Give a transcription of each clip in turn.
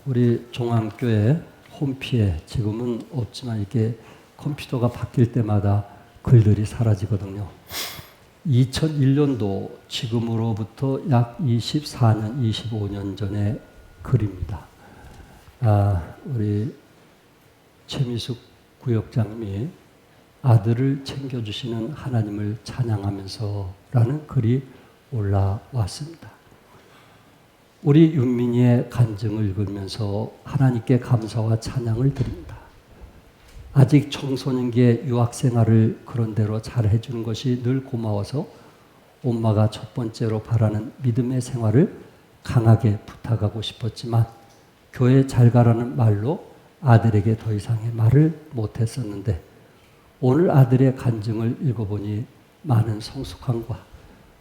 우리 종암교회 홈피에 지금은 없지만 이렇게 컴퓨터가 바뀔 때마다 글들이 사라지거든요. 2001년도 지금으로부터 약 24년, 25년 전의 글입니다. 우리 최미숙 구역장님이 아들을 챙겨주시는 하나님을 찬양하면서 라는 글이 올라왔습니다. 우리 윤민이의 간증을 읽으면서 하나님께 감사와 찬양을 드립니다. 아직 청소년기의 유학생활을 그런대로 잘 해주는 것이 늘 고마워서 엄마가 첫 번째로 바라는 믿음의 생활을 강하게 부탁하고 싶었지만 교회 잘 가라는 말로 아들에게 더 이상의 말을 못했었는데 오늘 아들의 간증을 읽어보니 많은 성숙함과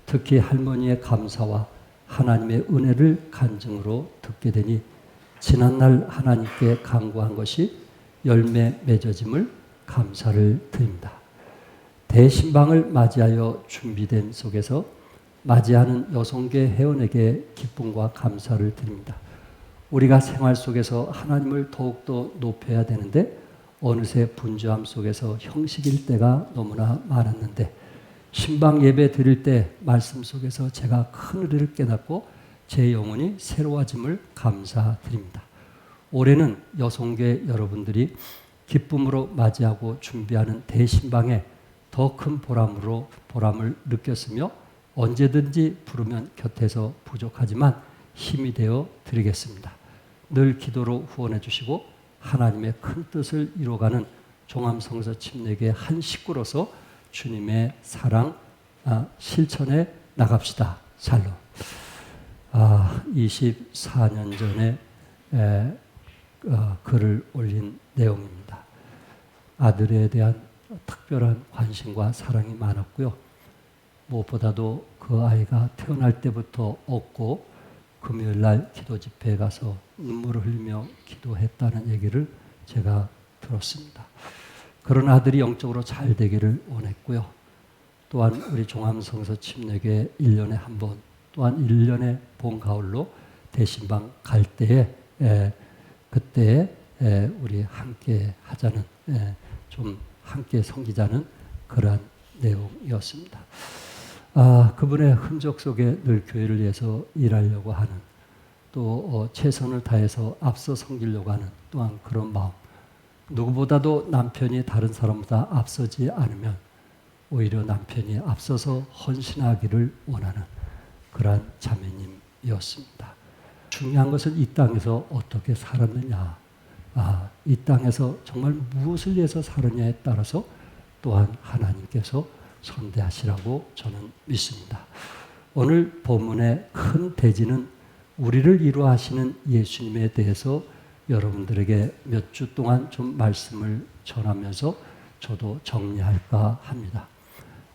특히 할머니의 감사와 하나님의 은혜를 간증으로 듣게 되니 지난날 하나님께 간구한 것이 열매 맺어짐을 감사를 드립니다. 대신방을 맞이하여 준비된 속에서 맞이하는 여성계 회원에게 기쁨과 감사를 드립니다. 우리가 생활 속에서 하나님을 더욱더 높여야 되는데 어느새 분주함 속에서 형식일 때가 너무나 많았는데 신방 예배 드릴 때 말씀 속에서 제가 큰 은혜를 깨닫고 제 영혼이 새로워짐을 감사드립니다. 올해는 여성계 여러분들이 기쁨으로 맞이하고 준비하는 대신방에 더 큰 보람을 느꼈으며 언제든지 부르면 곁에서 부족하지만 힘이 되어 드리겠습니다. 늘 기도로 후원해 주시고 하나님의 큰 뜻을 이루어가는 종암성서 침례교회 한 식구로서 주님의 사랑 실천해 나갑시다. 샬롬. 24년 전에 글을 올린 내용입니다. 아들에 대한 특별한 관심과 사랑이 많았고요. 무엇보다도 그 아이가 태어날 때부터 없고 금요일날 기도 집회에 가서 눈물을 흘리며 기도했다는 얘기를 제가 들었습니다. 그런 아들이 영적으로 잘 되기를 원했고요. 또한 우리 종암성서 침례교회 1년에 한 번, 또한 1년에 봄, 가을로 대신방 갈 때에 그때에 우리 함께 하자는 좀 함께 섬기자는 그러한 내용이었습니다. 그분의 흔적 속에 늘 교회를 위해서 일하려고 하는 또 최선을 다해서 앞서 섬기려고 하는 또한 그런 마음. 누구보다도 남편이 다른 사람보다 앞서지 않으면 오히려 남편이 앞서서 헌신하기를 원하는 그러한 자매님이었습니다. 중요한 것은 이 땅에서 어떻게 살았느냐, 이 땅에서 정말 무엇을 위해서 살았냐에 따라서 또한 하나님께서 선대하시라고 저는 믿습니다. 오늘 본문의 큰 대지는 우리를 이루하시는 예수님에 대해서 여러분들에게 몇 주 동안 좀 말씀을 전하면서 저도 정리할까 합니다.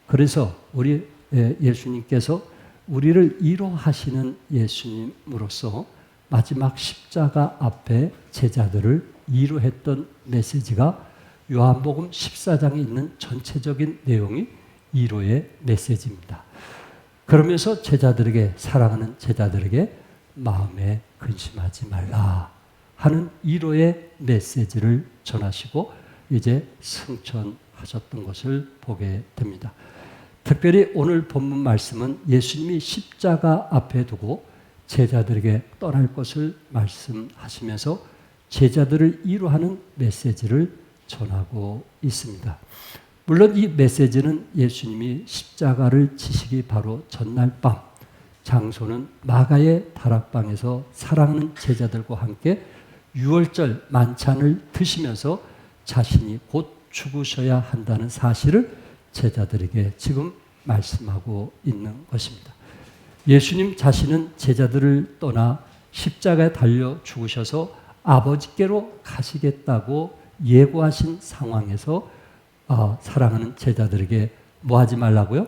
그래서 우리 예수님께서 우리를 이루하시는 예수님으로서 마지막 십자가 앞에 제자들을 이루했던 메시지가 요한복음 14장에 있는 전체적인 내용이 이루의 메시지입니다. 그러면서 제자들에게 사랑하는 제자들에게 마음에 근심하지 말라 하는 이루의 메시지를 전하시고 이제 승천하셨던 것을 보게 됩니다. 특별히 오늘 본문 말씀은 예수님이 십자가 앞에 두고 제자들에게 떠날 것을 말씀하시면서 제자들을 이루하는 메시지를 전하고 있습니다. 물론 이 메시지는 예수님이 십자가를 지시기 바로 전날 밤, 장소는 마가의 다락방에서 사랑하는 제자들과 함께 유월절 만찬을 드시면서 자신이 곧 죽으셔야 한다는 사실을 제자들에게 지금 말씀하고 있는 것입니다. 예수님 자신은 제자들을 떠나 십자가에 달려 죽으셔서 아버지께로 가시겠다고 예고하신 상황에서 사랑하는 제자들에게 뭐 하지 말라고요?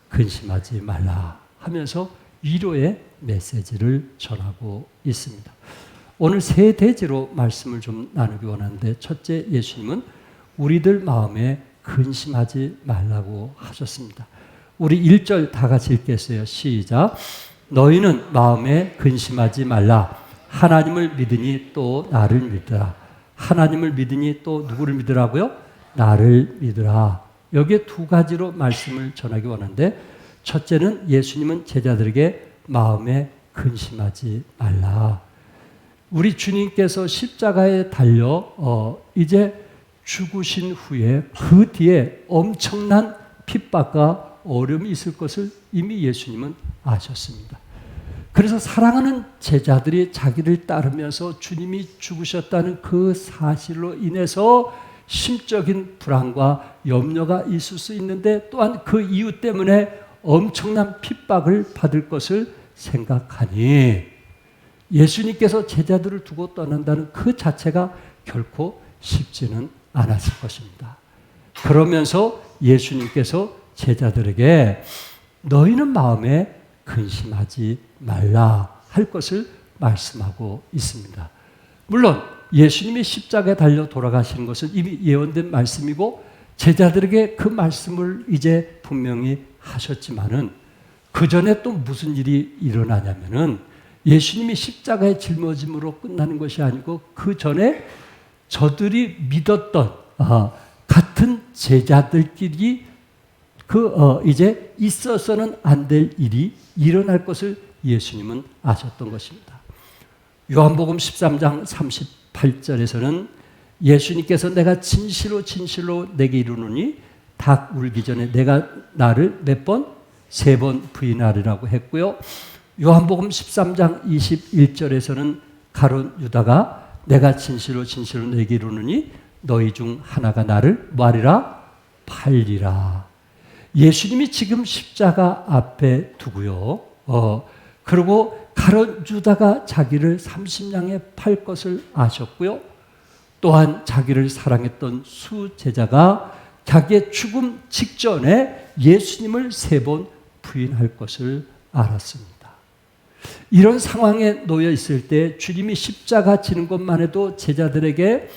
근심하지 말라 하면서 위로의 메시지를 전하고 있습니다. 오늘 세 대지로 말씀을 좀 나누기 원하는데 첫째, 예수님은 우리들 마음에 근심하지 말라고 하셨습니다. 우리 1절 다 같이 읽겠어요. 시작. 너희는 마음에 근심하지 말라. 하나님을 믿으니 또 나를 믿으라. 하나님을 믿으니 또 누구를 믿으라고요? 나를 믿으라. 여기에 두 가지로 말씀을 전하기 원하는데, 첫째는 예수님은 제자들에게 마음에 근심하지 말라. 우리 주님께서 십자가에 달려 이제 죽으신 후에 그 뒤에 엄청난 핍박과 어려움이 있을 것을 이미 예수님은 아셨습니다. 그래서 사랑하는 제자들이 자기를 따르면서 주님이 죽으셨다는 그 사실로 인해서 심적인 불안과 염려가 있을 수 있는데, 또한 그 이유 때문에 엄청난 핍박을 받을 것을 생각하니 예수님께서 제자들을 두고 떠난다는 그 자체가 결코 쉽지는 않았을 것입니다. 그러면서 예수님께서 제자들에게 너희는 마음에 근심하지 말라 할 것을 말씀하고 있습니다. 물론 예수님이 십자가에 달려 돌아가시는 것은 이미 예언된 말씀이고 제자들에게 그 말씀을 이제 분명히 하셨지만은 그 전에 또 무슨 일이 일어나냐면은 예수님이 십자가에 짊어짐으로 끝나는 것이 아니고 그 전에 저들이 믿었던 같은 제자들끼리 이제 있어서는 안 될 일이 일어날 것을 예수님은 아셨던 것입니다. 요한복음 13장 38절에서는 예수님께서 내가 진실로 진실로 내게 이르노니 닭 울기 전에 내가 나를 몇 번? 3번 부인하리라고 했고요. 요한복음 13장 21절에서는 가룟 유다가 내가 진실로 진실로 내게 이르노니 너희 중 하나가 나를 뭐하리라? 팔리라. 예수님이 지금 십자가 앞에 두고요. 그리고 가룟 유다가 자기를 30냥에 팔 것을 아셨고요. 또한 자기를 사랑했던 수제자가 자기의 죽음 직전에 예수님을 3번 부인할 것을 알았습니다. 이런 상황에 놓여 있을 때 주님이 십자가 지는 것만 해도 제자들에게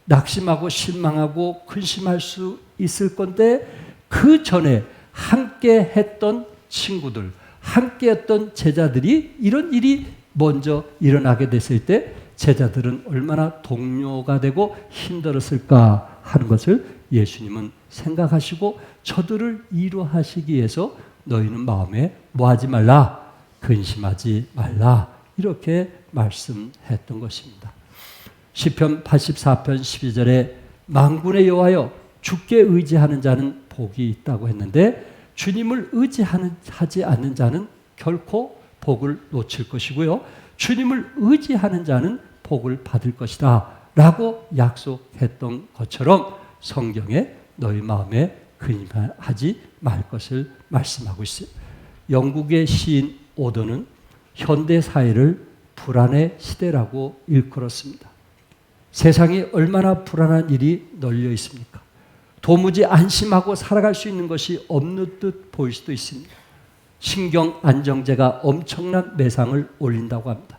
낙심하고 실망하고 근심할 수 있을 건데, 그 전에 함께 했던 친구들, 함께 했던 제자들이 이런 일이 먼저 일어나게 됐을 때 제자들은 얼마나 동요가 되고 힘들었을까 하는 것을 예수님은 생각하시고 저들을 위로하시기 위해서 너희는 마음에 뭐하지 말라? 근심하지 말라. 이렇게 말씀했던 것입니다. 시편 84편 12절에 만군의 여호와여 주께 의지하는 자는 복이 있다고 했는데, 주님을 의지하지 않는 자는 결코 복을 놓칠 것이고요. 주님을 의지하는 자는 복을 받을 것이다 라고 약속했던 것처럼 성경에 너희 마음에 근심하지 말 것을 말씀하고 있어요. 영국의 시인 오더는 현대 사회를 불안의 시대라고 일컬었습니다. 세상이 얼마나 불안한 일이 널려 있습니까? 도무지 안심하고 살아갈 수 있는 것이 없는 듯 보일 수도 있습니다. 신경 안정제가 엄청난 매상을 올린다고 합니다.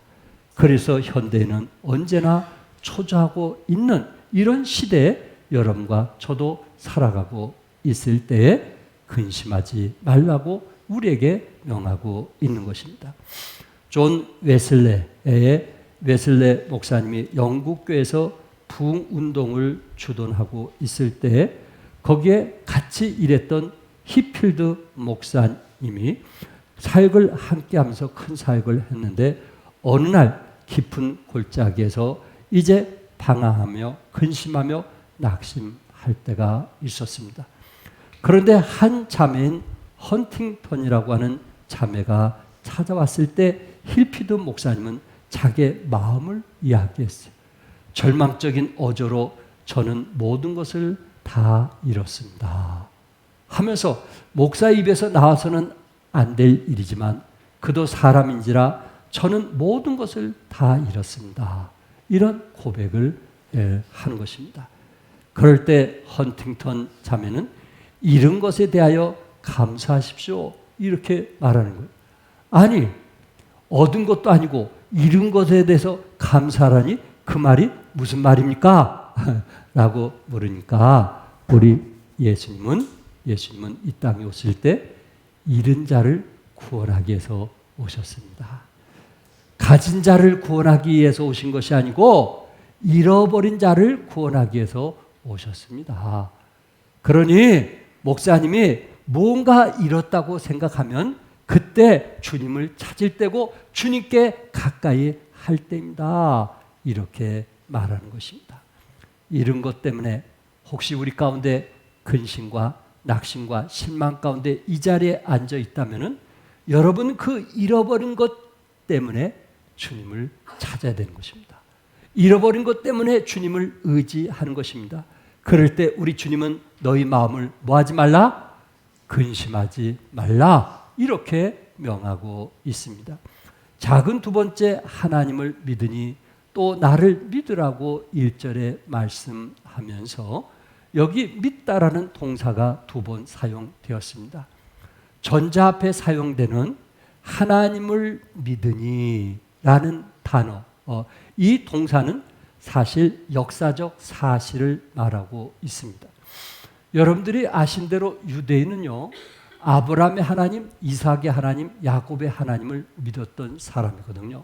그래서 현대에는 언제나 초조하고 있는 이런 시대에 여러분과 저도 살아가고 있을 때에 근심하지 말라고 우리에게 명하고 있는 것입니다. 존 웨슬레의 웨슬레 목사님이 영국교회에서 부흥운동을 주도하고 있을 때 거기에 같이 일했던 히필드 목사님이 사역을 함께 하면서 큰 사역을 했는데, 어느 날 깊은 골짜기에서 이제 방황하며 근심하며 낙심할 때가 있었습니다. 그런데 한 자매인 헌팅턴이라고 하는 자매가 찾아왔을 때 힐피드 목사님은 자기의 마음을 이야기했어요. 절망적인 어조로 저는 모든 것을 다 잃었습니다 하면서, 목사 입에서 나와서는 안 될 일이지만 그도 사람인지라 저는 모든 것을 다 잃었습니다. 이런 고백을 하는 것입니다. 그럴 때 헌팅턴 자매는 잃은 것에 대하여 감사하십시오 이렇게 말하는 거예요. 아니, 얻은 것도 아니고 잃은 것에 대해서 감사하라니 그 말이 무슨 말입니까? 라고 물으니까 우리 예수님은 이 땅에 오실 때 잃은 자를 구원하기 위해서 오셨습니다. 가진 자를 구원하기 위해서 오신 것이 아니고 잃어버린 자를 구원하기 위해서 오셨습니다. 그러니 목사님이 뭔가 잃었다고 생각하면 그때 주님을 찾을 때고 주님께 가까이 할 때입니다. 이렇게 말하는 것입니다. 잃은 것 때문에 혹시 우리 가운데 근심과 낙심과 실망 가운데 이 자리에 앉아 있다면 여러분 그 잃어버린 것 때문에 주님을 찾아야 되는 것입니다. 잃어버린 것 때문에 주님을 의지하는 것입니다. 그럴 때 우리 주님은 너희 마음을 뭐하지 말라? 근심하지 말라. 이렇게 명하고 있습니다. 작은 두 번째 하나님을 믿으니 또 나를 믿으라고 1절에 말씀하면서 여기 믿다라는 동사가 두 번 사용되었습니다. 전자 앞에 사용되는 하나님을 믿으니 라는 단어, 이 동사는 사실 역사적 사실을 말하고 있습니다. 여러분들이 아신 대로 유대인은요, 아브라함의 하나님, 이삭의 하나님, 야곱의 하나님을 믿었던 사람이거든요.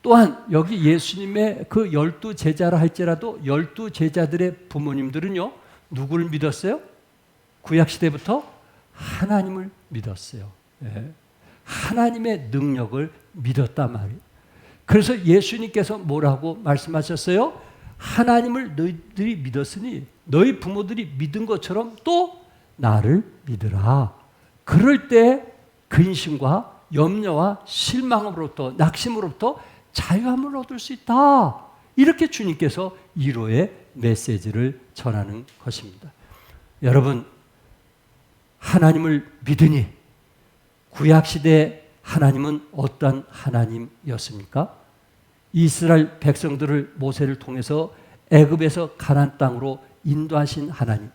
또한 여기 예수님의 그 12 제자라 할지라도 12 제자들의 부모님들은요, 누구를 믿었어요? 구약시대부터 하나님을 믿었어요. 예. 하나님의 능력을 믿었단 말이에요. 그래서 예수님께서 뭐라고 말씀하셨어요? 하나님을 너희들이 믿었으니 너희 부모들이 믿은 것처럼 또 나를 믿으라. 그럴 때 근심과 염려와 실망으로부터 낙심으로부터 자유함을 얻을 수 있다. 이렇게 주님께서 1호의 메시지를 전하는 것입니다. 여러분, 하나님을 믿으니 구약시대 하나님은 어떤 하나님이었습니까? 이스라엘 백성들을 모세를 통해서 애굽에서 가나안 땅으로 인도하신 하나님,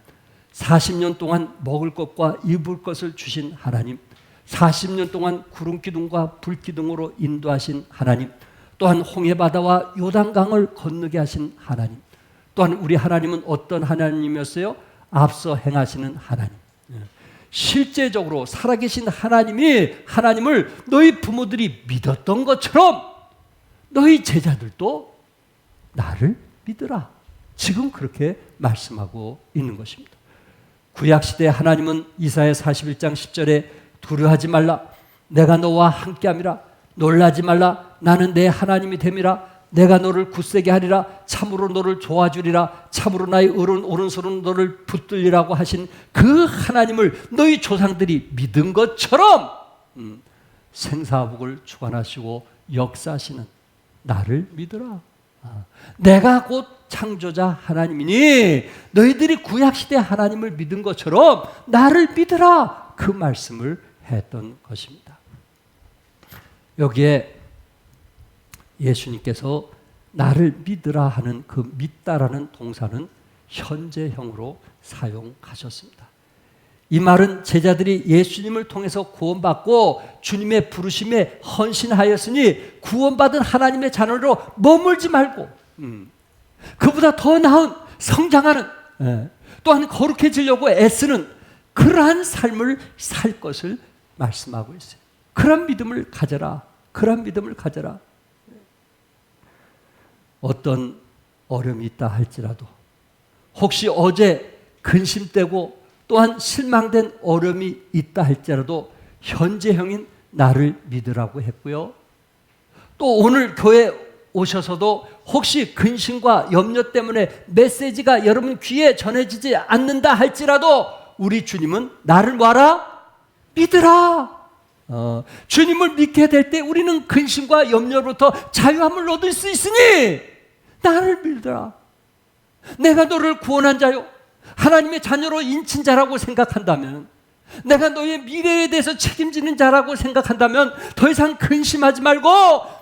40년 동안 먹을 것과 입을 것을 주신 하나님, 40년 동안 구름기둥과 불기둥으로 인도하신 하나님, 또한 홍해바다와 요단강을 건너게 하신 하나님, 또한 우리 하나님은 어떤 하나님이었어요? 앞서 행하시는 하나님. 실제적으로 살아계신 하나님이 하나님을 너희 부모들이 믿었던 것처럼 너희 제자들도 나를 믿으라. 지금 그렇게 말씀하고 있는 것입니다. 구약시대 하나님은 이사야 41장 10절에 두려워하지 말라. 내가 너와 함께함이라. 놀라지 말라. 나는 내 하나님이 됨이라. 내가 너를 굳세게 하리라. 참으로 너를 도와주리라. 참으로 나의 오른손은 너를 붙들리라고 하신 그 하나님을 너희 조상들이 믿은 것처럼 생사복을 주관하시고 역사하시는 나를 믿으라. 내가 곧 창조자 하나님이니 너희들이 구약시대 하나님을 믿은 것처럼 나를 믿으라. 그 말씀을 했던 것입니다. 여기에 예수님께서 나를 믿으라 하는 그 믿다라는 동사는 현재형으로 사용하셨습니다. 이 말은 제자들이 예수님을 통해서 구원받고 주님의 부르심에 헌신하였으니 구원받은 하나님의 자녀로 머물지 말고 그보다 더 나은 성장하는 또한 거룩해지려고 애쓰는 그러한 삶을 살 것을 말씀하고 있어요. 그런 믿음을 가져라. 그런 믿음을 가져라. 어떤 어려움이 있다 할지라도 혹시 어제 근심되고 또한 실망된 어려움이 있다 할지라도 현재형인 나를 믿으라고 했고요. 또 오늘 교회 오셔서도 혹시 근심과 염려 때문에 메시지가 여러분 귀에 전해지지 않는다 할지라도 우리 주님은 나를 뭐하라? 믿으라. 주님을 믿게 될 때 우리는 근심과 염려로부터 자유함을 얻을 수 있으니 나를 믿으라. 내가 너를 구원한 자요 하나님의 자녀로 인친 자라고 생각한다면, 내가 너의 미래에 대해서 책임지는 자라고 생각한다면 더 이상 근심하지 말고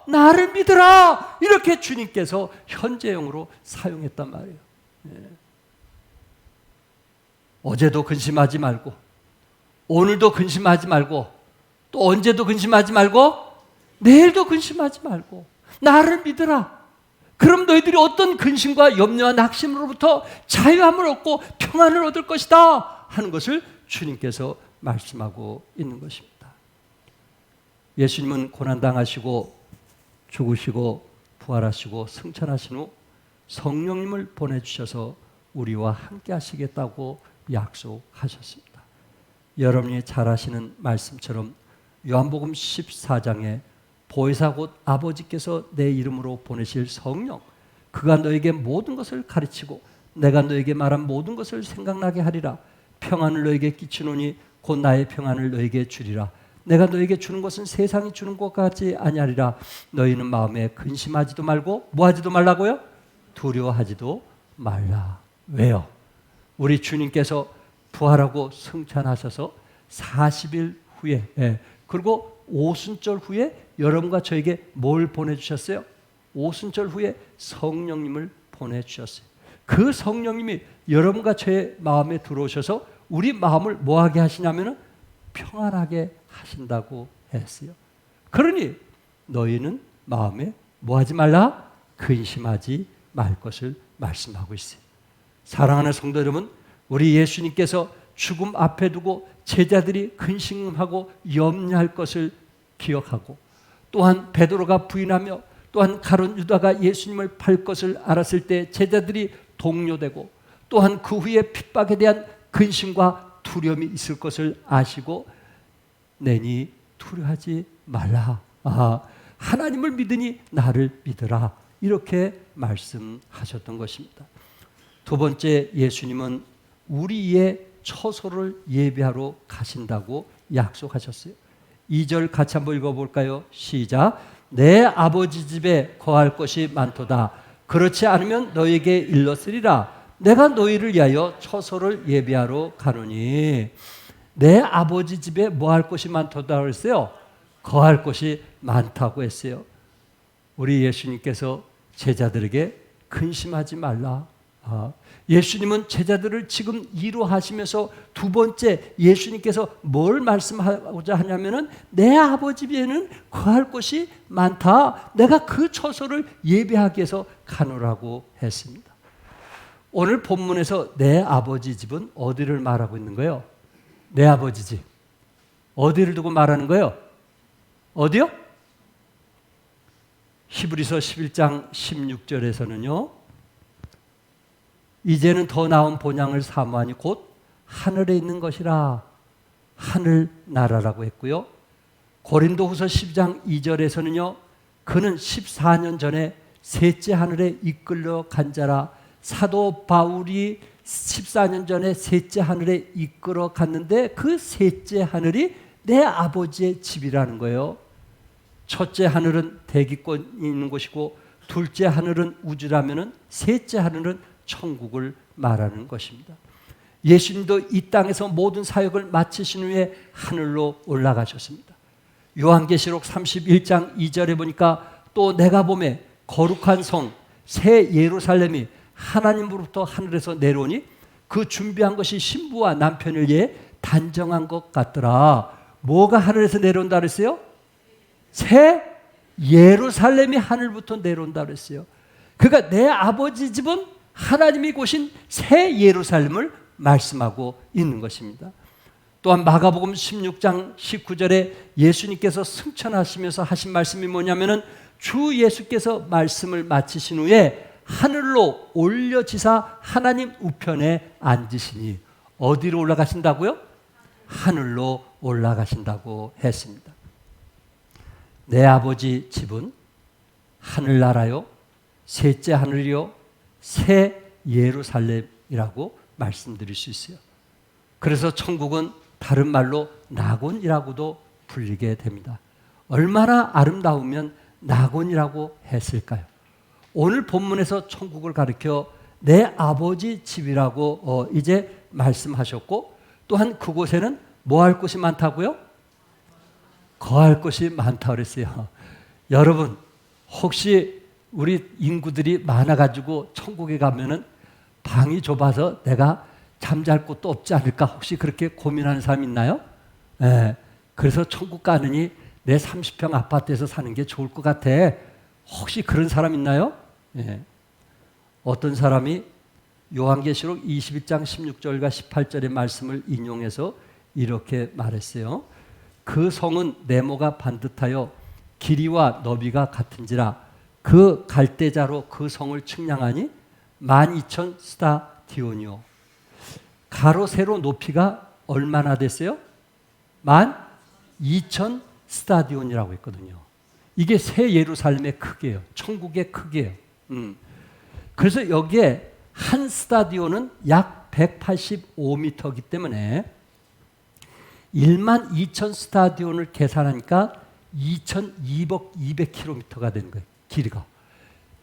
나를 믿으라. 이렇게 주님께서 현재형으로 사용했단 말이에요. 어제도 근심하지 말고 오늘도 근심하지 말고 또 언제도 근심하지 말고 내일도 근심하지 말고 나를 믿으라. 그럼 너희들이 어떤 근심과 염려와 낙심으로부터 자유함을 얻고 평안을 얻을 것이다 하는 것을 주님께서 말씀하고 있는 것입니다. 예수님은 고난당하시고 죽으시고 부활하시고 승천하신 후 성령님을 보내주셔서 우리와 함께 하시겠다고 약속하셨습니다. 여러분이 잘 아시는 말씀처럼 요한복음 14장에 보혜사 곧 아버지께서 내 이름으로 보내실 성령, 그가 너에게 모든 것을 가르치고 내가 너에게 말한 모든 것을 생각나게 하리라. 평안을 너에게 끼치노니 곧 나의 평안을 너에게 주리라. 내가 너에게 주는 것은 세상이 주는 것 같지 아니하리라. 너희는 마음에 근심하지도 말고 뭐하지도 말라고요? 두려워하지도 말라. 왜요? 우리 주님께서 부활하고 승천하셔서 40일 후에 그리고 오순절 후에 여러분과 저에게 뭘 보내주셨어요? 오순절 후에 성령님을 보내주셨어요. 그 성령님이 여러분과 저의 마음에 들어오셔서 우리 마음을 뭐하게 하시냐면 평안하게 하신다고 했어요. 그러니 너희는 마음에 뭐하지 말라? 근심하지 말 것을 말씀하고 있어요. 사랑하는 성도 여러분, 우리 예수님께서 죽음 앞에 두고 제자들이 근심하고 염려할 것을 기억하고, 또한 베드로가 부인하며 또한 가룟 유다가 예수님을 팔 것을 알았을 때 제자들이 동요되고, 또한 그 후에 핍박에 대한 근심과 두려움이 있을 것을 아시고 내니 두려워하지 말라. 하나님을 믿으니 나를 믿으라. 이렇게 말씀하셨던 것입니다. 두 번째, 예수님은 우리의 처소를 예비하러 가신다고 약속하셨어요. 2절 같이 한번 읽어볼까요? 시작. 내 아버지 집에 거할 것이 많도다. 그렇지 않으면 너에게 일렀으리라. 내가 너희를 위하여 처소를 예비하러 가노니. 내 아버지 집에 뭐 할 것이 많다고 했어요? 거할 것이 많다고 했어요. 우리 예수님께서 제자들에게 근심하지 말라. 예수님은 제자들을 지금 위로하시면서 두 번째 예수님께서 뭘 말씀하고자 하냐면은 내 아버지 집에는 거할 곳이 많다. 내가 그 처소를 예비하기 위해서 가노라고 했습니다. 오늘 본문에서 내 아버지 집은 어디를 말하고 있는 거예요? 내 아버지 집. 어디를 두고 말하는 거예요? 어디요? 히브리서 11장 16절에서는요. 이제는 더 나은 본향을 사모하니 곧 하늘에 있는 것이라. 하늘 나라라고 했고요. 고린도후서 12장 2절에서는요. 그는 14년 전에 셋째 하늘에 이끌려 간 자라. 사도 바울이 14년 전에 셋째 하늘에 이끌어 갔는데 그 셋째 하늘이 내 아버지의 집이라는 거예요. 첫째 하늘은 대기권이 있는 곳이고 둘째 하늘은 우주라면은 셋째 하늘은 천국을 말하는 것입니다. 예수님도 이 땅에서 모든 사역을 마치신 후에 하늘로 올라가셨습니다. 요한계시록 31장 2절에 보니까 또 내가 보매 거룩한 성 새 예루살렘이 하나님으로부터 하늘에서 내려오니 그 준비한 것이 신부와 남편을 위해 단정한 것 같더라. 뭐가 하늘에서 내려온다 그랬어요? 새 예루살렘이 하늘부터 내려온다 그랬어요. 그러니까 내 아버지 집은 하나님이 고신 새 예루살렘을 말씀하고 있는 것입니다. 또한 마가복음 16장 19절에 예수님께서 승천하시면서 하신 말씀이 뭐냐면은 주 예수께서 말씀을 마치신 후에 하늘로 올려지사 하나님 우편에 앉으시니. 어디로 올라가신다고요? 하늘로 올라가신다고 했습니다. 내 아버지 집은 하늘나라요, 셋째 하늘이요, 새 예루살렘이라고 말씀드릴 수 있어요. 그래서 천국은 다른 말로 낙원이라고도 불리게 됩니다. 얼마나 아름다우면 낙원이라고 했을까요? 오늘 본문에서 천국을 가리켜 내 아버지 집이라고 이제 말씀하셨고, 또한 그곳에는 뭐 할 곳이 많다고요? 거할 곳이 많다고 그랬어요. 여러분, 혹시 우리 인구들이 많아가지고 천국에 가면은 방이 좁아서 내가 잠잘 곳도 없지 않을까, 혹시 그렇게 고민하는 사람 있나요? 네. 그래서 천국 가느니 내 30평 아파트에서 사는 게 좋을 것 같아. 혹시 그런 사람 있나요? 네. 어떤 사람이 요한계시록 21장 16절과 18절의 말씀을 인용해서 이렇게 말했어요. 그 성은 네모가 반듯하여 길이와 너비가 같은지라 그 갈대자로 그 성을 측량하니 12,000 스타디온이요. 가로 세로 높이가 얼마나 됐어요? 12,000 스타디온이라고 했거든요. 이게 새 예루살렘의 크기예요. 천국의 크기예요. 그래서 여기에 한 스타디온은 약 185m이기 때문에 12,000 스타디온을 계산하니까 2,200km가 되는 거예요. 길이가.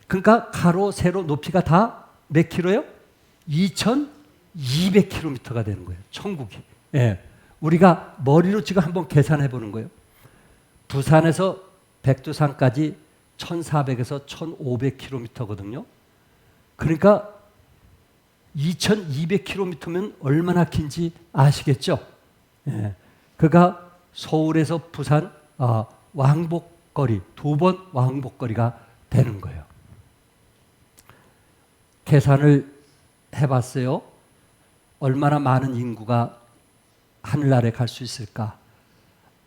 그러니까 가로 세로 높이가 다 몇 킬로예요? 2,200km가 되는 거예요. 천국이. 예. 우리가 머리로 지금 한번 계산해 보는 거예요. 부산에서 백두산까지 1,400에서 1,500km거든요. 그러니까 2,200km면 얼마나 긴지 아시겠죠? 예. 그가 서울에서 부산 왕복거리, 2번 왕복거리가 되는 거예요. 계산을 해봤어요. 얼마나 많은 인구가 하늘나라에 갈 수 있을까?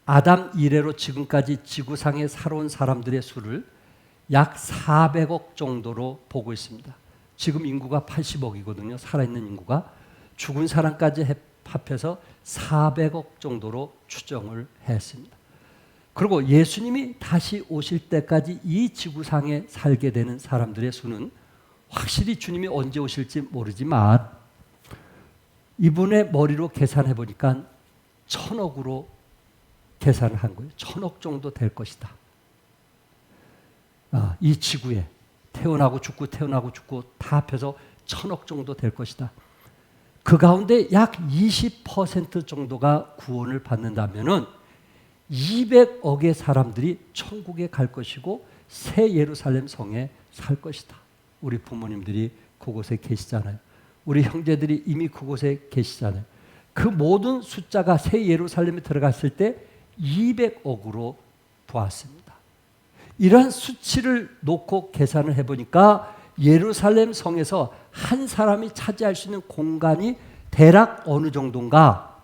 아담 이래로 지금까지 지구상에 살아온 사람들의 수를 약 400억 정도로 보고 있습니다. 지금 인구가 80억이거든요. 살아있는 인구가. 죽은 사람까지 합해서 400억 정도로 추정을 했습니다. 그리고 예수님이 다시 오실 때까지 이 지구상에 살게 되는 사람들의 수는 확실히 주님이 언제 오실지 모르지만 이분의 머리로 계산해 보니까 1,000억으로 계산을 한 거예요. 1,000억 정도 될 것이다. 이 지구에 태어나고 죽고 태어나고 죽고 다 합해서 1,000억 정도 될 것이다. 그 가운데 약 20% 정도가 구원을 받는다면은 200억의 사람들이 천국에 갈 것이고 새 예루살렘 성에 살 것이다. 우리 부모님들이 그곳에 계시잖아요. 우리 형제들이 이미 그곳에 계시잖아요. 그 모든 숫자가 새 예루살렘에 들어갔을 때 200억으로 보았습니다. 이러한 수치를 놓고 계산을 해보니까 예루살렘 성에서 한 사람이 차지할 수 있는 공간이 대략 어느 정도인가?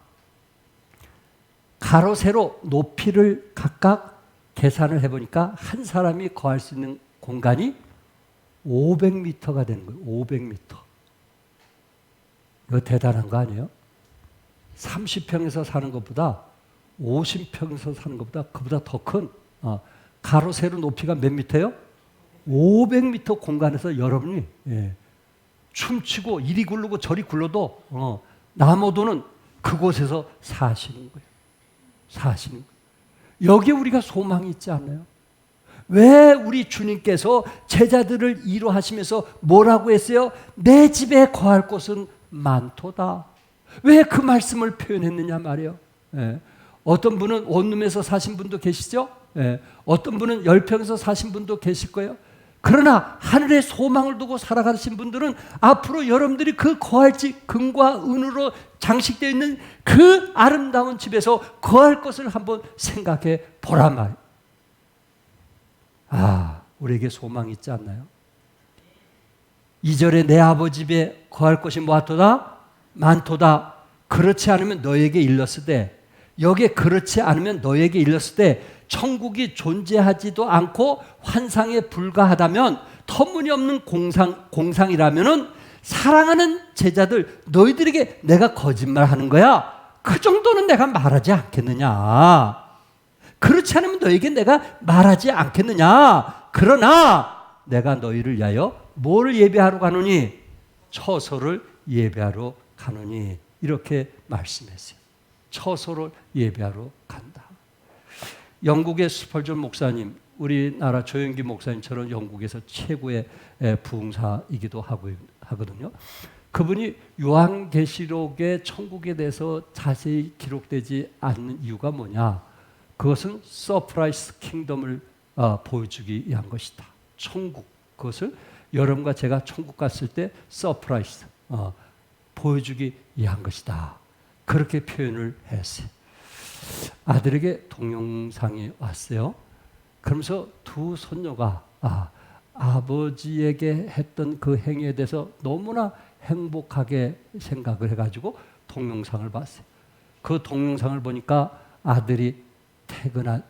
가로 세로 높이를 각각 계산을 해보니까 한 사람이 거할 수 있는 공간이 500m가 되는 거예요. 500m. 이거 대단한 거 아니에요? 30평에서 사는 것보다 50평에서 사는 것보다 그보다 더 큰 가로 세로 높이가 몇 미터예요? 500m 공간에서 여러분이 춤추고 이리 굴르고 저리 굴러도 남어도는 그곳에서 사시는 거예요. 사시는 거예요. 여기에 우리가 소망이 있지 않나요? 왜 우리 주님께서 제자들을 이루하시면서 뭐라고 했어요? 내 집에 거할 곳은 많도다. 왜 그 말씀을 표현했느냐 말이에요. 어떤 분은 원룸에서 사신 분도 계시죠? 어떤 분은 10평에서 사신 분도 계실 거예요. 그러나 하늘의 소망을 두고 살아가신 분들은 앞으로 여러분들이 그 거할 집 금과 은으로 장식되어 있는 그 아름다운 집에서 거할 것을 한번 생각해 보란 말이에요. 우리에게 소망이 있지 않나요? 2절에 내 아버지 집에 거할 것이 뭐하도다? 많도다. 그렇지 않으면 너에게 일렀을 때, 여기에 그렇지 않으면 너에게 일렀을 때 천국이 존재하지도 않고 환상에 불과하다면, 터무니없는 공상이라면은 사랑하는 제자들 너희들에게 내가 거짓말하는 거야. 그 정도는 내가 말하지 않겠느냐. 그렇지 않으면 너에게 내가 말하지 않겠느냐. 그러나 내가 너희를 위하여 뭘 예배하러 가노니? 처소를 예배하러 가노니. 이렇게 말씀했어요. 처소를 예배하러 간다. 영국의 스펄전 목사님, 우리나라 조영기 목사님처럼 영국에서 최고의 부흥사이기도 하거든요. 그분이 요한계시록의 천국에 대해서 자세히 기록되지 않는 이유가 뭐냐? 그것은 서프라이즈 킹덤을 보여주기 위한 것이다. 천국, 그것을 여러분과 제가 천국 갔을 때 서프라이즈 보여주기 위한 것이다. 그렇게 표현을 했어요. 아들에게 동영상이 왔어요. 그러면서 두 손녀가 아버지에게 했던 그 행위에 대해서 너무나 행복하게 생각을 해가지고 동영상을 봤어요. 그 동영상을 보니까 아들이 퇴근할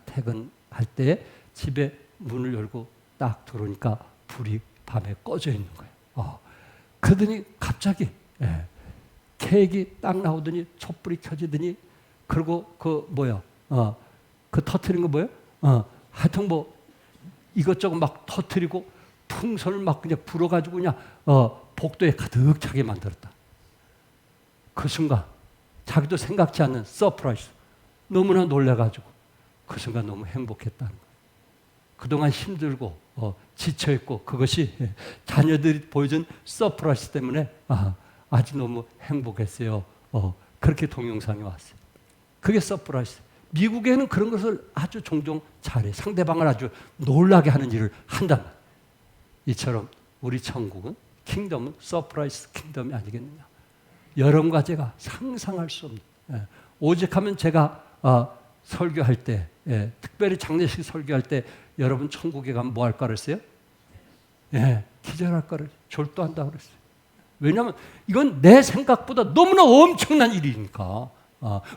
때 집에 문을 열고 딱 들어오니까 불이 밤에 꺼져 있는 거예요. 그러더니 갑자기 케이크 딱 나오더니 촛불이 켜지더니 그리고 그 터트린 거 뭐예요? 하여튼 뭐 이것저것 막 터트리고 풍선을 막 그냥 불어가지고 그냥 복도에 가득 차게 만들었다. 그 순간 자기도 생각지 않는 서프라이즈, 너무나 놀라가지고 그 순간 너무 행복했다는 거예요. 그동안 힘들고 지쳐있고 그것이 자녀들이 보여준 서프라이즈 때문에 아주 너무 행복했어요. 그렇게 동영상이 왔어요. 그게 서프라이즈. 미국에는 그런 것을 아주 종종 잘해. 상대방을 아주 놀라게 하는 일을 한단 말이에요. 이처럼 우리 천국은 킹덤은 서프라이즈 킹덤이 아니겠느냐. 여러분과 제가 상상할 수 없는, 오직 하면 제가 설교할 때, 특별히 장례식 설교할 때 여러분 천국에 가면 뭐 할까 그랬어요? 기절할 거를 졸도한다 그랬어요. 왜냐하면 이건 내 생각보다 너무나 엄청난 일이니까.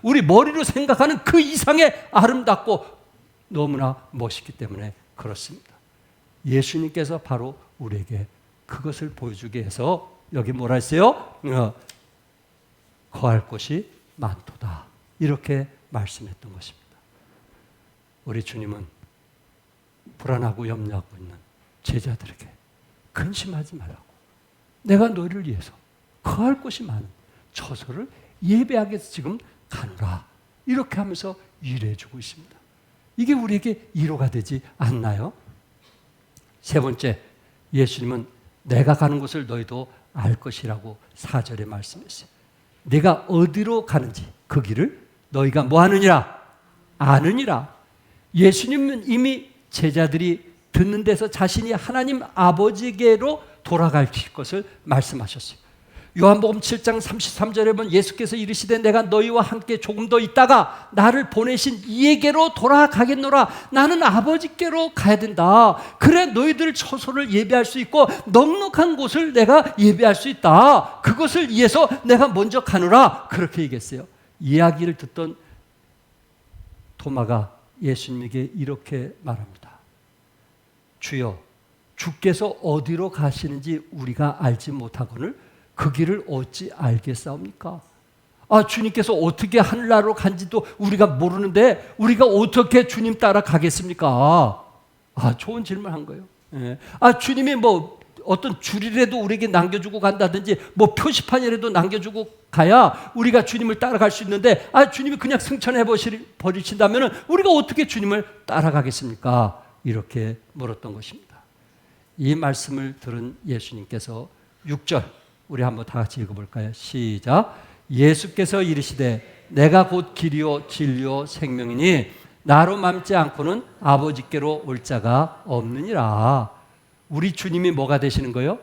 우리 머리로 생각하는 그 이상의 아름답고 너무나 멋있기 때문에 그렇습니다. 예수님께서 바로 우리에게 그것을 보여주게 해서 여기 뭐라 했어요? 거할 곳이 많도다. 이렇게 말씀했던 것입니다. 우리 주님은 불안하고 염려하고 있는 제자들에게 근심하지 말라고, 내가 너희를 위해서 거할 곳이 많은 처소를 예배하기 위해서 지금 가노라, 이렇게 하면서 위로해 주고 있습니다. 이게 우리에게 위로가 되지 않나요? 세 번째, 예수님은 내가 가는 곳을 너희도 알 것이라고 4절에 말씀했어요. 내가 어디로 가는지 그 길을 너희가 뭐 하느니라? 아느니라. 예수님은 이미 제자들이 듣는 데서 자신이 하나님 아버지께로 돌아갈 것을 말씀하셨어요. 요한복음 7장 33절에 보면 예수께서 이르시되 내가 너희와 함께 조금 더 있다가 나를 보내신 이에게로 돌아가겠노라. 나는 아버지께로 가야 된다. 그래 너희들 처소를 예배할 수 있고 넉넉한 곳을 내가 예배할 수 있다. 그것을 위해서 내가 먼저 가노라. 그렇게 얘기했어요. 이야기를 듣던 토마가 예수님에게 이렇게 말합니다. 주여, 주께서 어디로 가시는지 우리가 알지 못하거늘 그 길을 어찌 알겠사옵니까? 주님께서 어떻게 하늘나라로 간지도 우리가 모르는데 우리가 어떻게 주님 따라 가겠습니까? 좋은 질문한 거예요. 주님이 뭐 어떤 줄이라도 우리에게 남겨주고 간다든지 뭐 표시판이라도 남겨주고 가야 우리가 주님을 따라갈 수 있는데 주님이 그냥 승천해 버리신다면 우리가 어떻게 주님을 따라가겠습니까? 이렇게 물었던 것입니다. 이 말씀을 들은 예수님께서 6절 우리 한번 다 같이 읽어볼까요? 시작. 예수께서 이르시되 내가 곧 길이요 진리요 생명이니 나로 맘지 않고는 아버지께로 올 자가 없느니라. 우리 주님이 뭐가 되시는 거예요?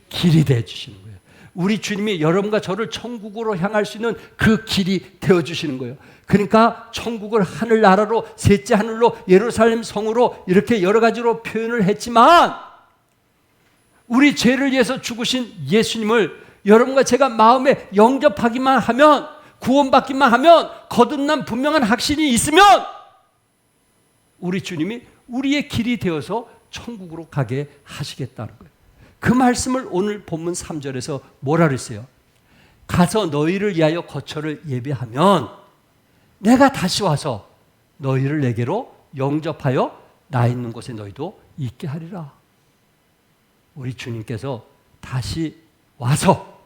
길이 되어주시는 거예요. 우리 주님이 여러분과 저를 천국으로 향할 수 있는 그 길이 되어주시는 거예요. 그러니까 천국을 하늘나라로, 셋째 하늘로, 예루살렘 성으로 이렇게 여러 가지로 표현을 했지만 우리 죄를 위해서 죽으신 예수님을 여러분과 제가 마음에 영접하기만 하면, 구원받기만 하면, 거듭난 분명한 확신이 있으면 우리 주님이 우리의 길이 되어서 천국으로 가게 하시겠다는 거예요. 그 말씀을 오늘 본문 3절에서 뭐라 그랬어요? 가서 너희를 위하여 거처를 예비하면 내가 다시 와서 너희를 내게로 영접하여 나 있는 곳에 너희도 있게 하리라. 우리 주님께서 다시 와서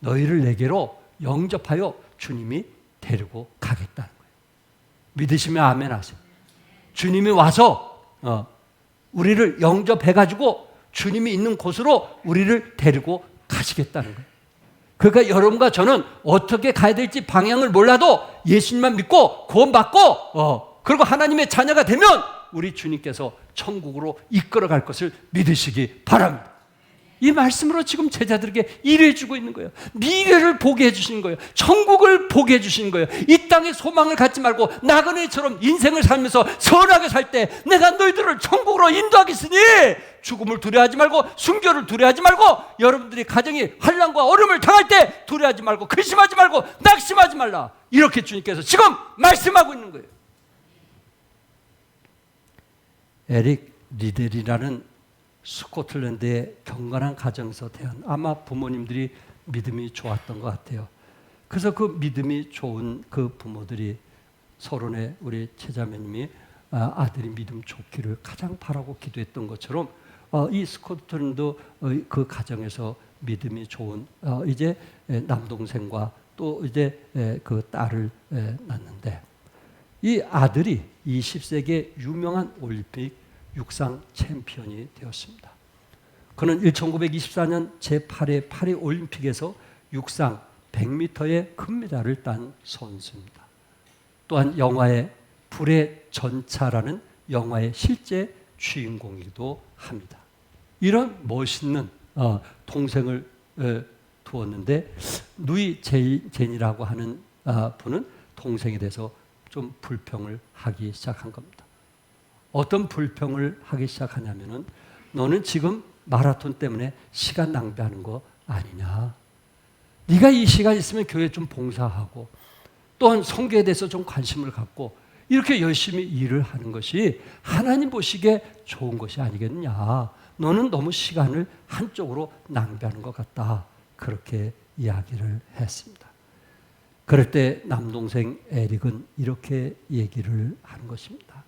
너희를 내게로 영접하여 주님이 데리고 가겠다는 거예요. 믿으시면 아멘 하세요. 주님이 와서 우리를 영접해가지고 주님이 있는 곳으로 우리를 데리고 가시겠다는 거예요. 그러니까 여러분과 저는 어떻게 가야 될지 방향을 몰라도 예수님만 믿고 구원받고 그리고 하나님의 자녀가 되면 우리 주님께서 천국으로 이끌어갈 것을 믿으시기 바랍니다. 이 말씀으로 지금 제자들에게 일해 주고 있는 거예요. 미래를 보게 해주시는 거예요. 천국을 보게 해주시는 거예요. 이 땅에 소망을 갖지 말고 나그네처럼 인생을 살면서 선하게 살 때 내가 너희들을 천국으로 인도하겠으니 죽음을 두려워하지 말고 순교를 두려워하지 말고 여러분들이 가정이 환난과 어려움을 당할 때 두려워하지 말고 근심하지 말고 낙심하지 말라. 이렇게 주님께서 지금 말씀하고 있는 거예요. 에릭 리델이라는 스코틀랜드의 경건한 가정에서 태어난 아마 부모님들이 믿음이 좋았던 것 같아요. 그래서 그 믿음이 좋은 그 부모들이 서론에 우리 최자매님이 아들이 믿음 좋기를 가장 바라고 기도했던 것처럼 이 스코틀랜드 그 가정에서 믿음이 좋은 이제 남동생과 또 이제 그 딸을 낳는데 이 아들이 20세기의 유명한 올림픽 육상 챔피언이 되었습니다. 그는 1924년 제8회 파리 올림픽에서 육상 100m의 금메달을 딴 선수입니다. 또한 영화의 불의 전차라는 영화의 실제 주인공이기도 합니다. 이런 멋있는 동생을 두었는데 누이 제니라고 하는 분은 동생에 대해서 좀 불평을 하기 시작한 겁니다. 어떤 불평을 하기 시작하냐면은 너는 지금 마라톤 때문에 시간 낭비하는 거 아니냐. 네가 이 시간 있으면 교회 좀 봉사하고 또한 성경에 대해서 좀 관심을 갖고 이렇게 열심히 일을 하는 것이 하나님 보시기에 좋은 것이 아니겠느냐. 너는 너무 시간을 한쪽으로 낭비하는 것 같다. 그렇게 이야기를 했습니다. 그럴 때 남동생 에릭은 이렇게 얘기를 하는 것입니다.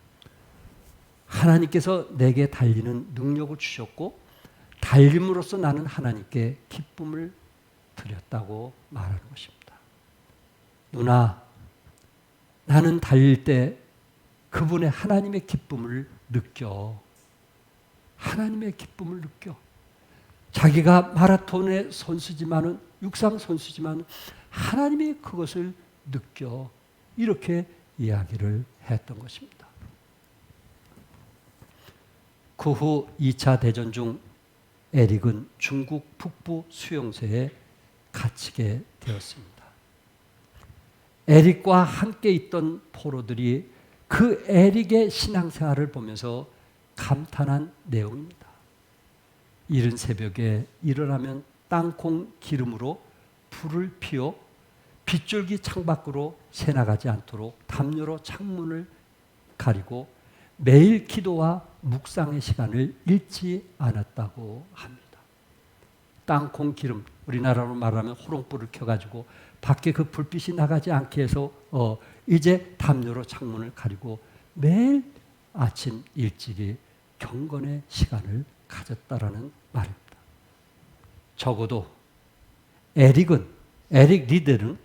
하나님께서 내게 달리는 능력을 주셨고 달림으로써 나는 하나님께 기쁨을 드렸다고 말하는 것입니다. 누나, 나는 달릴 때 그분의 하나님의 기쁨을 느껴. 하나님의 기쁨을 느껴. 자기가 마라톤의 선수지만은 육상 선수지만 하나님이 그것을 느껴. 이렇게 이야기를 했던 것입니다. 그 후 2차 대전 중 에릭은 중국 북부 수용소에 갇히게 되었습니다. 에릭과 함께 있던 포로들이 그 에릭의 신앙생활을 보면서 감탄한 내용입니다. 이른 새벽에 일어나면 땅콩 기름으로 불을 피워 빗줄기 창밖으로 새나가지 않도록 담요로 창문을 가리고 매일 기도와 묵상의 시간을 잃지 않았다고 합니다. 땅콩 기름, 우리나라로 말하면 호롱불을 켜가지고 밖에 그 불빛이 나가지 않게 해서 이제 담요로 창문을 가리고 매일 아침 일찍이 경건의 시간을 가졌다라는 말입니다. 적어도 에릭 리델은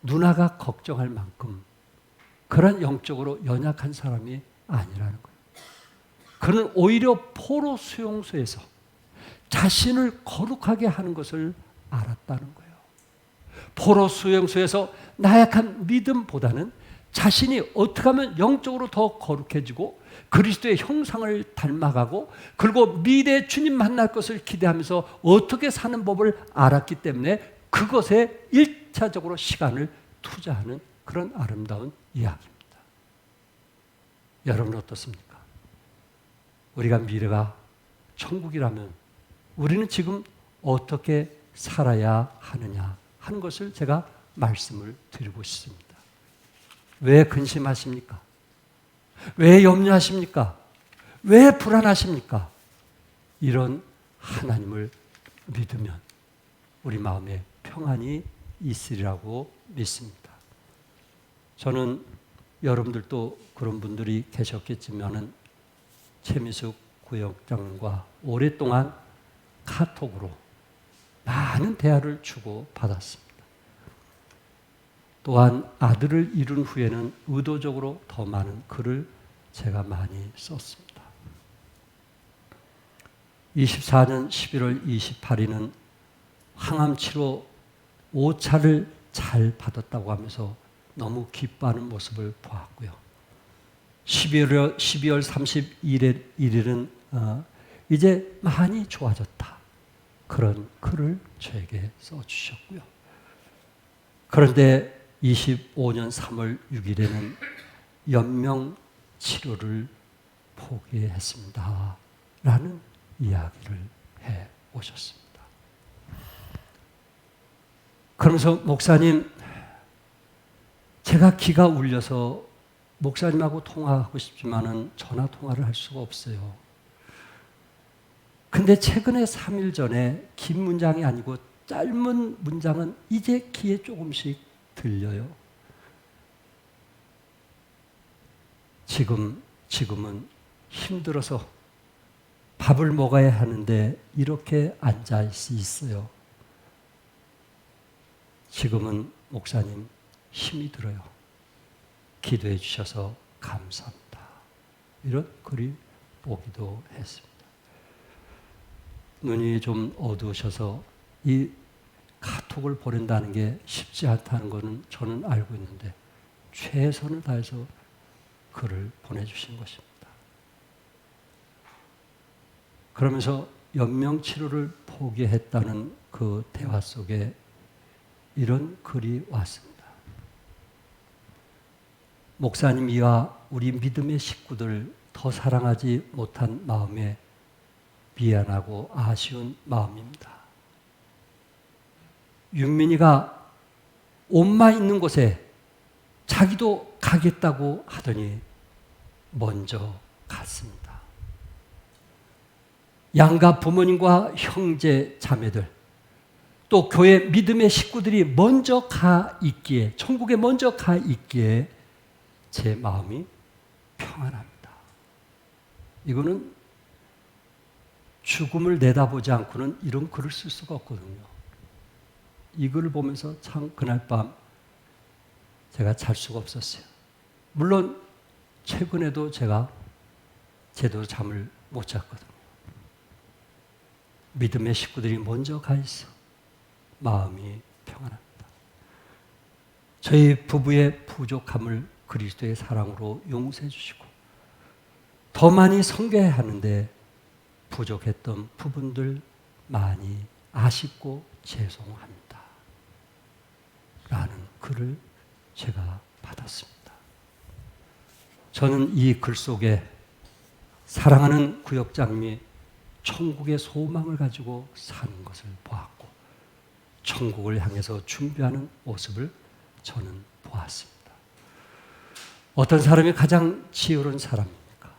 누나가 걱정할 만큼 그런 영적으로 연약한 사람이 아니라는 거예요. 그는 오히려 포로 수용소에서 자신을 거룩하게 하는 것을 알았다는 거예요. 포로 수용소에서 나약한 믿음보다는 자신이 어떻게 하면 영적으로 더 거룩해지고 그리스도의 형상을 닮아가고 그리고 미래에 주님 만날 것을 기대하면서 어떻게 사는 법을 알았기 때문에 그것에 1차적으로 시간을 투자하는 그런 아름다운 이야기입니다. 여러분 어떻습니까? 우리가 미래가 천국이라면 우리는 지금 어떻게 살아야 하느냐 하는 것을 제가 말씀을 드리고 싶습니다. 왜 근심하십니까? 왜 염려하십니까? 왜 불안하십니까? 이런 하나님을 믿으면 우리 마음에 평안이 있으리라고 믿습니다. 저는 여러분들도 그런 분들이 계셨겠지만은 최미숙 구역장과 오랫동안 카톡으로 많은 대화를 주고 받았습니다. 또한 아들을 이룬 후에는 의도적으로 더 많은 글을 제가 많이 썼습니다. 24년 11월 28일은 항암치료 5차를 잘 받았다고 하면서 너무 기뻐하는 모습을 보았고요. 12월 31일은 이제 많이 좋아졌다. 그런 글을 저에게 써주셨고요. 그런데 25년 3월 6일에는 연명 치료를 포기했습니다. 라는 이야기를 해 오셨습니다. 그러면서 목사님, 제가 기가 울려서 목사님하고 통화하고 싶지만은 전화 통화를 할 수가 없어요. 근데 최근에 3일 전에 긴 문장이 아니고 짧은 문장은 이제 귀에 조금씩 들려요. 지금은 힘들어서 밥을 먹어야 하는데 이렇게 앉아 있어요. 지금은 목사님 힘이 들어요. 기도해 주셔서 감사합니다. 이런 글이 오기도 했습니다. 눈이 좀 어두우셔서 이 카톡을 보낸다는 게 쉽지 않다는 것은 저는 알고 있는데 최선을 다해서 글을 보내주신 것입니다. 그러면서 연명치료를 포기했다는 그 대화 속에 이런 글이 왔습니다. 목사님이와 우리 믿음의 식구들 더 사랑하지 못한 마음에 미안하고 아쉬운 마음입니다. 윤민이가 옷만 있는 곳에 자기도 가겠다고 하더니 먼저 갔습니다. 양가 부모님과 형제 자매들 또 교회 믿음의 식구들이 먼저 가 있기에 천국에 먼저 가 있기에 제 마음이 평안합니다. 이거는 죽음을 내다보지 않고는 이런 글을 쓸 수가 없거든요. 이 글을 보면서 참 그날 밤 제가 잘 수가 없었어요. 물론 최근에도 제가 제대로 잠을 못 잤거든요. 믿음의 식구들이 먼저 가 있어 마음이 평안합니다. 저희 부부의 부족함을 그리스도의 사랑으로 용서해 주시고 더 많이 섬겨야 하는데 부족했던 부분들 많이 아쉽고 죄송합니다. 라는 글을 제가 받았습니다. 저는 이 글 속에 사랑하는 구역장님이 천국의 소망을 가지고 사는 것을 보았고 천국을 향해서 준비하는 모습을 저는 보았습니다. 어떤 사람이 가장 지혜로운 사람입니까?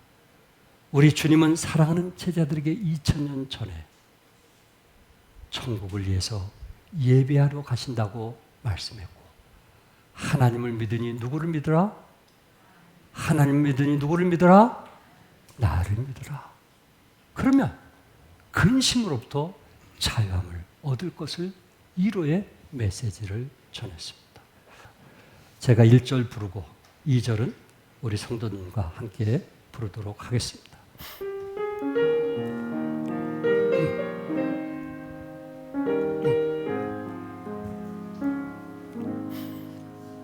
우리 주님은 사랑하는 제자들에게 2000년 전에 천국을 위해서 예배하러 가신다고 말씀했고 하나님을 믿으니 누구를 믿으라? 하나님 믿으니 누구를 믿으라? 나를 믿으라. 그러면 근심으로부터 자유함을 얻을 것을 위로의 메시지를 전했습니다. 제가 1절 부르고 2절은 우리 성도님과 함께 부르도록 하겠습니다.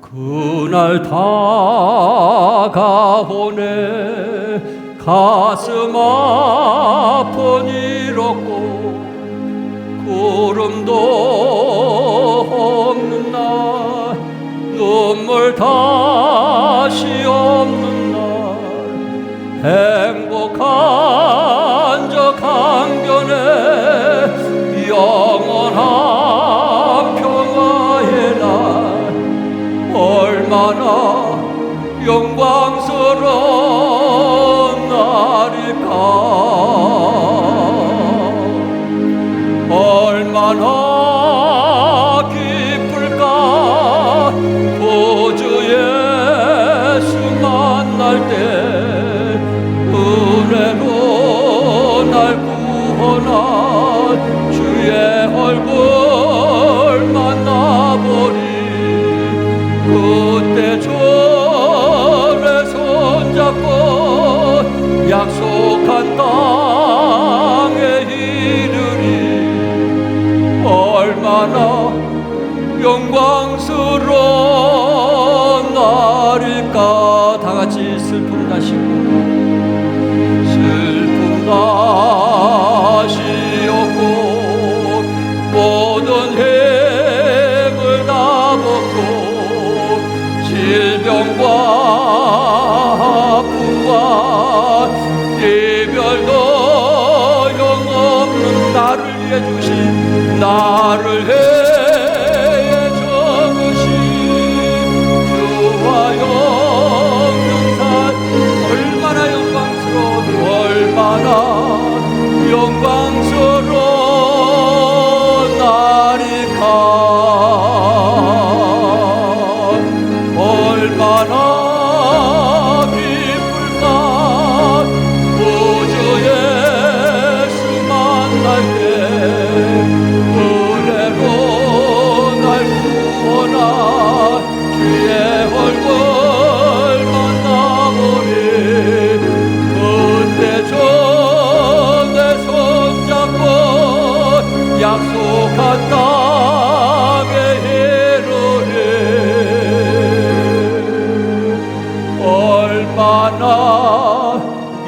그날 다가오네 가슴 아픈 일 없고 구름도 없는 날 눈물 다시 없는 날 행복한 저 강변에 영원한 평화의 날 얼마나 영광스러운 날일까 얼마나 기쁠까 구주 예수 만날 때 은혜로 날 구원한 주의 얼굴 만나보리 그때 주의 손잡고 약속한 땅에 이르리 얼마나 영광스러운 날일까 다같이 슬픔 다시고 슬픔 다시 없고 모든 힘을 다 벗고 질병과 아픔과 이별도 영없는 나를 위해 주신 나를 위해 적으신 주와 영영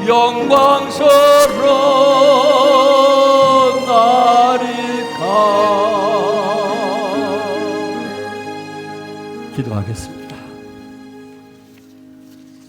영광스러운 날이가. 기도하겠습니다.